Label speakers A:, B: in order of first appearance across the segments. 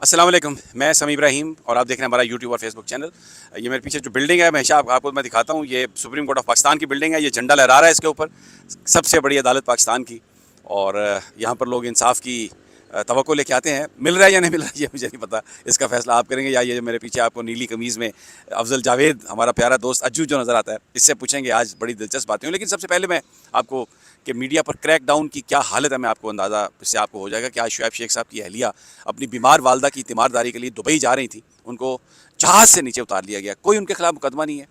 A: अस्सलाम वालेकुम, मैं समी इब्राहिम और आप देख रहे हैं हमारा यूट्यूब और फेसबुक चैनल। ये मेरे पीछे जो बिल्डिंग है हमेशा आपको मैं दिखाता हूँ। ये सुप्रीम कोर्ट ऑफ पाकिस्तान की बिल्डिंग है। ये झंडा लहरा रहा है इसके ऊपर, सबसे बड़ी अदालत पाकिस्तान की। और यहाँ पर लोग इंसाफ की तवक्को लेके आते हैं। मिल रहा है या नहीं मिल रहा है ये मुझे नहीं पता, इसका फैसला आप करेंगे। या ये जो मेरे पीछे आपको नीली कमीज़ में अफजल जावेद, हमारा प्यारा दोस्त अज्जू जो नज़र आता है, इससे पूछेंगे आज बड़ी दिलचस्प बातें हों। लेकिन सबसे पहले मैं आपको कि मीडिया पर क्रैक डाउन की क्या हालत है, मैं आपको अंदाज़ा इससे आपको हो जाएगा कि आज शुएब शेख साहब की अहलिया अपनी बीमार वालदा की तीमारदारी के लिए दुबई जा रही थी। उनको जहाज़ से नीचे उतार लिया गया। कोई उनके खिलाफ मुकदमा नहीं है,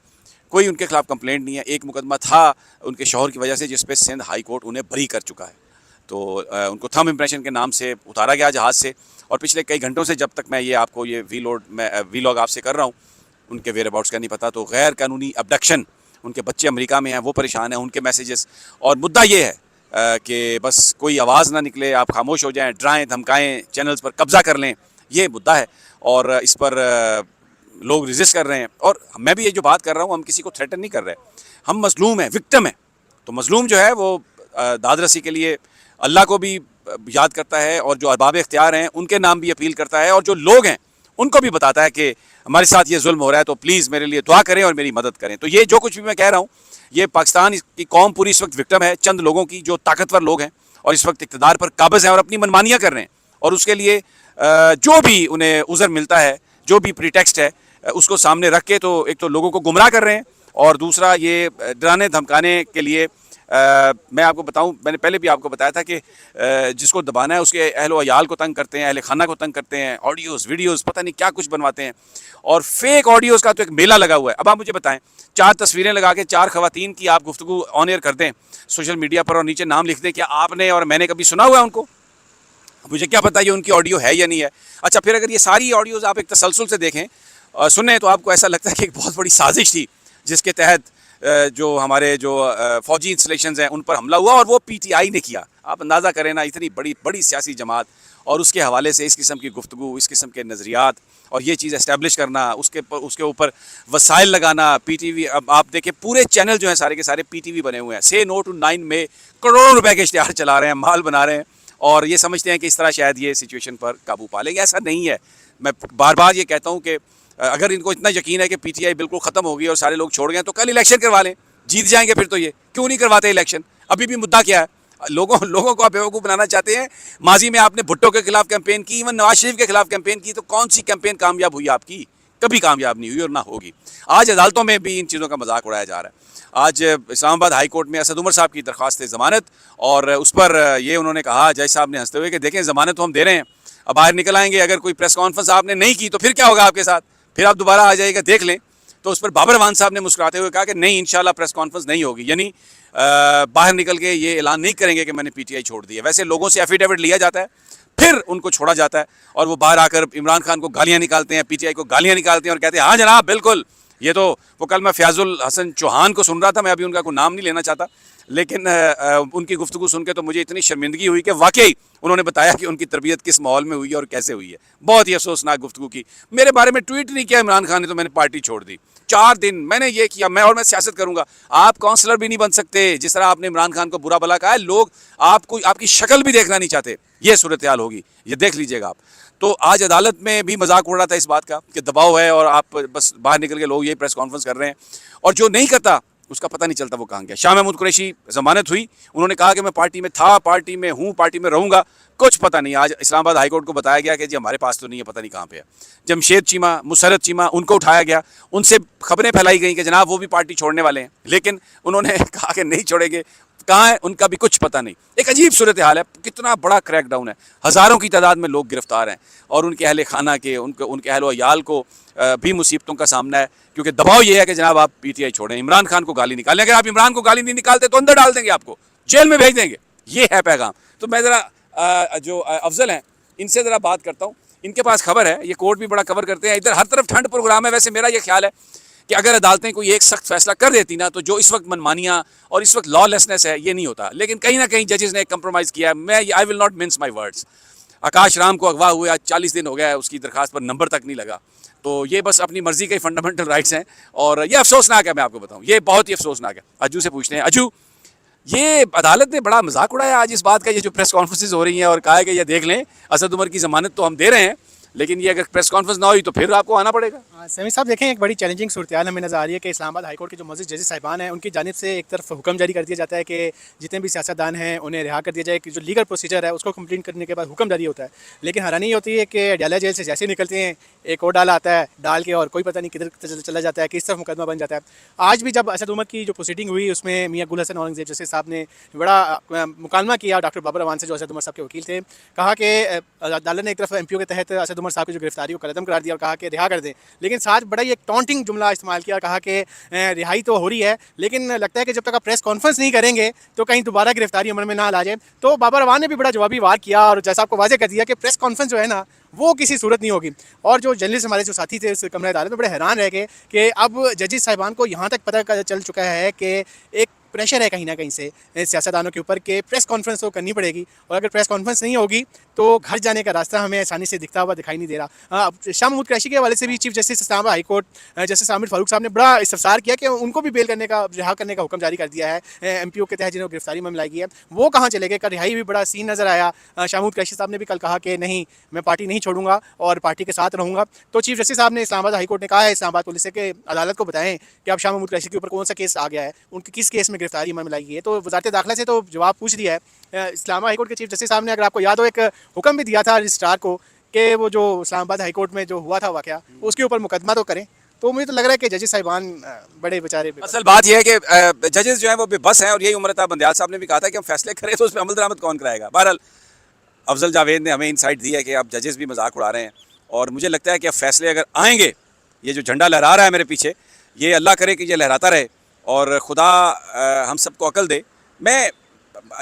A: कोई उनके खिलाफ कंप्लेंट नहीं है। एक मुकदमा था उनके शौहर की वजह से, जिस पे सिंध हाई कोर्ट उन्हें बरी कर चुका है। तो उनको थंब इम्प्रेशन के नाम से उतारा गया जहाज़ से। और पिछले कई घंटों से जब तक मैं ये आपको ये वीलॉग आपसे कर रहा हूँ, उनके वेयर अबाउट्स का नहीं पता। तो गैर कानूनी अबडक्शन, उनके बच्चे अमेरिका में हैं, वो परेशान हैं, उनके मैसेजेस। और मुद्दा ये है कि बस कोई आवाज़ ना निकले, आप खामोश हो जाएं, डराएं धमकाएं, चैनल्स पर कब्ज़ा कर लें, ये मुद्दा है। और इस पर लोग रेजिस्ट कर रहे हैं। और मैं भी ये जो बात कर रहा हूँ, हम किसी को थ्रेटन नहीं कर रहे, हम मजलूम हैं, विक्टिम हैं। तो मजलूम जो है वो दादरसी के लिए अल्लाह को भी याद करता है, और जो अरबाब इख्तियार हैं उनके नाम भी अपील करता है, और जो लोग हैं उनको भी बताता है कि हमारे साथ ये जुल्म हो रहा है, तो प्लीज़ मेरे लिए दुआ करें और मेरी मदद करें। तो ये जो कुछ भी मैं कह रहा हूँ, ये पाकिस्तान की कौम पूरी इस वक्त विक्टिम है चंद लोगों की, जो ताकतवर लोग हैं और इस वक्त इक़्तिदार पर काबिज़ हैं और अपनी मनमानियाँ कर रहे हैं। और उसके लिए जो भी उन्हें उज़र मिलता है, जो भी प्रीटेक्स्ट है, उसको सामने रख के तो एक तो लोगों को गुमराह कर रहे हैं, और दूसरा ये डराने धमकाने के लिए मैं आपको बताऊं, मैंने पहले भी आपको बताया था कि जिसको दबाना है उसके अहल व अयाल को तंग करते हैं, अहल खाना को तंग करते हैं, ऑडियोज़ वीडियोज़ पता नहीं क्या कुछ बनवाते हैं। और फेक ऑडियोज़ का तो एक मेला लगा हुआ है। अब आप मुझे बताएं, 4 तस्वीरें लगा के 4 ख़वातीन की आप गुफ्तगू ऑन एयर कर दें सोशल मीडिया पर, और नीचे नाम लिख दें, क्या आपने और मैंने कभी सुना हुआ है उनको? मुझे क्या पता ये उनकी ऑडियो है या नहीं है। अच्छा, फिर अगर ये सारी ऑडियोज़ आप एक तसलसल से देखें और सुने, तो आपको ऐसा लगता है कि एक बहुत बड़ी साजिश थी, जिसके तहत जो हमारे जो फ़ौजी इंस्टॉलेशंस हैं उन पर हमला हुआ, और वो पीटीआई ने किया। आप अंदाज़ा करें ना, इतनी बड़ी बड़ी सियासी जमात, और उसके हवाले से इस किस्म की गुफ्तगू, इस किस्म के नज़रियात, और ये चीज़ इस्टेब्लिश करना, उसके ऊपर वसाइल लगाना। पीटीवी, अब आप देखें पूरे चैनल जो हैं सारे के सारे पीटीवी बने हुए हैं। से नो टू 9 में करोड़ों रुपए के इश्तिहार चला रहे हैं, माल बना रहे हैं, और ये समझते हैं कि इस तरह शायद ये सिचुएशन पर काबू पा लेंगे। ऐसा नहीं है। मैं बार बार ये कहता हूँ कि अगर इनको इतना यकीन है कि पीटीआई बिल्कुल ख़त्म होगी और सारे लोग छोड़ गए, तो कल इलेक्शन करवा लें, जीत जाएंगे। फिर तो ये क्यों नहीं करवाते इलेक्शन? अभी भी मुद्दा क्या है? लोगों को आप बेवकूफ़ बनाना चाहते हैं। माजी में आपने भुट्टो के खिलाफ कैंपेन की, इवन नवाज शरीफ के खिलाफ कैंपेन की, तो कौन सी कैंपेन कामयाब हुई आपकी? कभी कामयाब नहीं हुई और ना होगी। आज अदालतों में भी इन चीज़ों का मजाक उड़ाया जा रहा है। आज इस्लामाबाद हाई कोर्ट में असद उमर साहब की दरख्वास्त है ज़मानत, और उस पर ये उन्होंने कहा, जज साहब ने हंसते हुए, कि देखें ज़मानत तो हम दे रहे हैं, अब बाहर निकल आएंगे, अगर कोई प्रेस कॉन्फ्रेंस आपने नहीं की तो फिर क्या होगा आपके साथ? फिर आप दोबारा आ जाइएगा, देख लें। तो उस पर बाबर वान साहब ने मुस्कुराते हुए कहा कि नहीं, इंशाल्लाह प्रेस कॉन्फ्रेंस नहीं होगी, यानी बाहर निकल के ये ऐलान नहीं करेंगे कि मैंने पीटीआई छोड़ दी है। वैसे लोगों से एफिडेविट लिया जाता है, फिर उनको छोड़ा जाता है, और वो बाहर आकर इमरान खान को गालियाँ निकालते हैं, पीटीआई को गालियाँ निकालते हैं, और कहते हैं हाँ जनाब बिल्कुल। ये तो वो कल मैं फयाजुल हसन चौहान को सुन रहा था, मैं अभी उनका कोई नाम नहीं लेना चाहता, लेकिन उनकी गुफ्तगू सुन के तो मुझे इतनी शर्मिंदगी हुई कि वाकई उन्होंने बताया कि उनकी तरबियत किस माहौल में हुई है और कैसे हुई है। बहुत ही अफसोसनाक गुफ्तगू की। मेरे बारे में ट्वीट नहीं किया इमरान खान ने, तो मैंने पार्टी छोड़ दी। 4 दिन मैंने ये किया, मैं सियासत करूंगा। आप काउंसलर भी नहीं बन सकते, जिस तरह आपने इमरान खान को बुरा भला कहा है, लोग आपको आपकी शक्ल भी देखना नहीं चाहते। ये सूरत हाल होगी, ये देख लीजिएगा आप। तो आज अदालत में भी मजाक उड़ रहा था इस बात का कि दबाव है और आप बस बाहर निकल के लोग यही प्रेस कॉन्फ्रेंस कर रहे हैं, और जो नहीं करता उसका पता नहीं चलता वो कहाँ गया। शाह महमूद कुरैशी ज़मानत हुई, उन्होंने कहा कि मैं पार्टी में था, पार्टी में हूँ, पार्टी में रहूँगा, कुछ पता नहीं। आज इस्लामाबाद हाई कोर्ट को बताया गया कि जी हमारे पास तो नहीं है, पता नहीं कहाँ पे है। जमशेद चीमा, मुसरत चीमा, उनको उठाया गया, उनसे खबरें फैलाई गई कि जनाब वो भी पार्टी छोड़ने वाले हैं, लेकिन उन्होंने कहा कि नहीं छोड़ेंगे। कहाँ है उनका भी कुछ पता नहीं। एक अजीब सूरत हाल है, कितना बड़ा क्रैकडाउन है, हज़ारों की तादाद में लोग गिरफ्तार हैं, और उनके अहल खाना के, उनके अहल वयाल को भी मुसीबतों का सामना है, क्योंकि दबाव ये है कि जनाब आप पीटीआई छोड़ें, इमरान खान को गाली निकालें। अगर आप इमरान को गाली नहीं निकालते तो अंदर डाल देंगे, आपको जेल में भेज देंगे। ये है पैगाम। तो मैं ज़रा जो अफजल हैं इनसे ज़रा बात करता हूँ, इनके पास खबर है, ये कोर्ट भी बड़ा कवर करते हैं, इधर हर तरफ ठंड प्रोग्राम है। वैसे मेरा ये ख्याल है कि अगर अदालतें कोई एक सख्त फैसला कर देती ना, तो जो इस वक्त मनमानियाँ और इस वक्त लॉलेसनेस है ये नहीं होता। लेकिन कहीं ना कहीं जजेस ने कंप्रोमाइज़ किया है। I will not mince my words. Akash Ram को अगवा हुए आज 40 दिन हो गया है, उसकी दरखास्त पर नंबर तक नहीं लगा। तो ये बस अपनी मर्जी के फंडामेंटल राइट्स हैं, और ये अफसोसनाक है। मैं आपको बताऊं, ये बहुत ही अफसोसनाक है। अज्जू से पूछते हैं, अज्जू, ये अदालत ने बड़ा मजाक उड़ाया आज इस बात का, ये जो प्रेस कॉन्फ्रेंसेज हो रही हैं, और कहा है कि ये देख लें, असद उमर की ज़मानत तो हम दे रहे हैं, लेकिन ये अगर प्रेस कॉन्फ्रेंस ना हुई तो फिर आपको आना पड़ेगा।
B: समी साहब देखें, एक बड़ी चैलेंजिंग सूरत हमें नज़र आ रही है कि इस्लामाबाद हाई कोर्ट के जो मज़ीद जजेस साहिबान हैं उनकी जानिब से एक तरफ हुक्म जारी कर दिया जाता है कि जितने भी सियासतदान हैं उन्हें रिहा कर दिया जाए, कि जो लीगल प्रोसीजर है उसको कंप्लीट करने के बाद हुक्म जारी होता है। लेकिन हैरानी होती है कि डाला जेल से जैसे ही निकलते हैं एक और डाला आता है, डाल के और कोई पता नहीं किधर चला जाता है, किस तरफ मुकदमा बन जाता है। आज भी जब असद उमर की जो प्रोसीडिंग हुई उसमें मियाँ गुल हसन औरंगजेब जैसे साहब ने बड़ा मुकालमा किया डॉक्टर बाबर रवान से, जो असद उमर साहब के वकील थे। कहा कि अदालत ने एक तरफ MPO के तहत असद उमर साहब की जो गिरफ्तारी को कलअदम करार दिया और कहा कि रिहा कर दें, लेकिन साथ बड़ा ही एक टॉन्टिंग जुमला इस्तेमाल किया, कहा कि रिहाई तो हो रही है लेकिन लगता है कि जब तक आप प्रेस कॉन्फ्रेंस नहीं करेंगे तो कहीं दोबारा गिरफ्तारी अमल में ना ला जाए। तो बाबर रवान ने भी बड़ा जवाबी वार किया और जैसा आपको वाज़ेह कर दिया कि प्रेस कॉन्फ्रेंस जो है ना वो किसी सूरत नहीं होगी। और जो जर्नलिस्ट हमारे जो साथी थे इस कमरे अदालत में बड़े हैरान रह गए कि अब जजेस साहिबान को यहाँ तक पता चल चुका है कि एक प्रेशर है कहीं ना कहीं से सियासतदानों के ऊपर कि प्रेस कॉन्फ्रेंस तो करनी पड़ेगी, और अगर प्रेस कॉन्फ्रेंस नहीं होगी तो घर जाने का रास्ता हमें आसानी से दिखता हुआ दिखाई नहीं दे रहा। शाह महमूद कुरैशी के हवाले से भी chief justice Islamabad high court justice Aamir Farooq साहब ने बड़ा इस्तफसार किया कि उनको भी बेल करने का, रिहा करने का हुक्म जारी कर दिया है। MPO के तहत जिन्होंने गिरफ्तारी में मिलाई गई है वो कहाँ चले गए, का रिहाई भी बड़ा सीन नज़र आया। शाह महमूद कुरैशी साहब ने भी कल कहा कि नहीं, मैं पार्टी नहीं छोड़ूंगा और पार्टी के साथ रहूँगा। तो चीफ जस्टिस साहब ने इस्लामाबाद हाई कोर्ट ने कहा है इस्लामाबाद पुलिस से कि अदालत को बताएं कि अब शाह महमूद कुरैशी के ऊपर कौन सा केस आ गया है, उनकी किस केस में गिरफ्तारी में मिलाई गई है। तो वज़ारत दाखिला से तो जवाब पूछ दिया है। इस्लामाबाद हाई कोर्ट के चीफ जस्टिस साहब ने, अगर आपको याद हो, एक हुक्म भी दिया था रजिस्ट्रार को कि वो जो इस्लामाबाद हाई कोर्ट में जो हुआ था वाक़या उसके ऊपर मुकदमा तो करें। तो मुझे तो लग रहा है कि जजेस साहिबान बड़े बेचारे
A: असल बात यह है कि जजेस जो हैं वो बेबस हैं, और यही उमर अता बंदयाल साहब ने भी कहा था कि हम फैसले करें तो उस पर अमल दरामद कौन कराएगा। बहरहाल अफजल जावेद ने हमें इंसाइट दी है कि अब जजेस भी मजाक उड़ा रहे हैं, और मुझे लगता है कि अब फैसले अगर आएंगे, ये जो झंडा लहरा रहा है मेरे पीछे, ये अल्लाह करे कि ये लहराता रहे और खुदा हम सबको अकल दे। मैं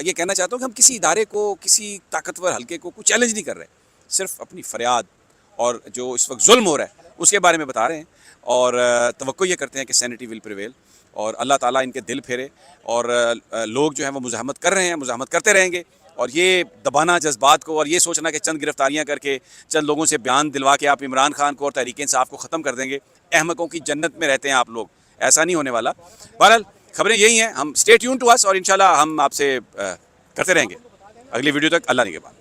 A: ये कहना चाहता हूँ कि हम किसी इदारे को, किसी ताकतवर हल्के को कुछ चैलेंज नहीं कर रहे, सिर्फ अपनी फरियाद और जो इस वक्त जुल्म हो रहा है उसके बारे में बता रहे हैं, और तवक्को ये करते हैं कि सैनिटी विल प्रिवेल और अल्लाह ताला इनके दिल फेरे। और लोग जो हैं वो मुज़ाहमत कर रहे हैं, मुज़ाहमत करते रहेंगे, और ये दबाना जज्बात को और ये सोचना कि चंद गिरफ्तारियाँ करके चंद लोगों से बयान दिलवा के आप इमरान खान को और तहरीक इंसाफ को ख़त्म कर देंगे, अहमकों की जन्नत में रहते हैं आप लोग, ऐसा नहीं होने वाला। बहरहाल खबरें यही हैं, हम स्टे ट्यून टू अस, और इंशाल्लाह हम आपसे करते रहेंगे अगली वीडियो तक। अल्लाह ने के बाद।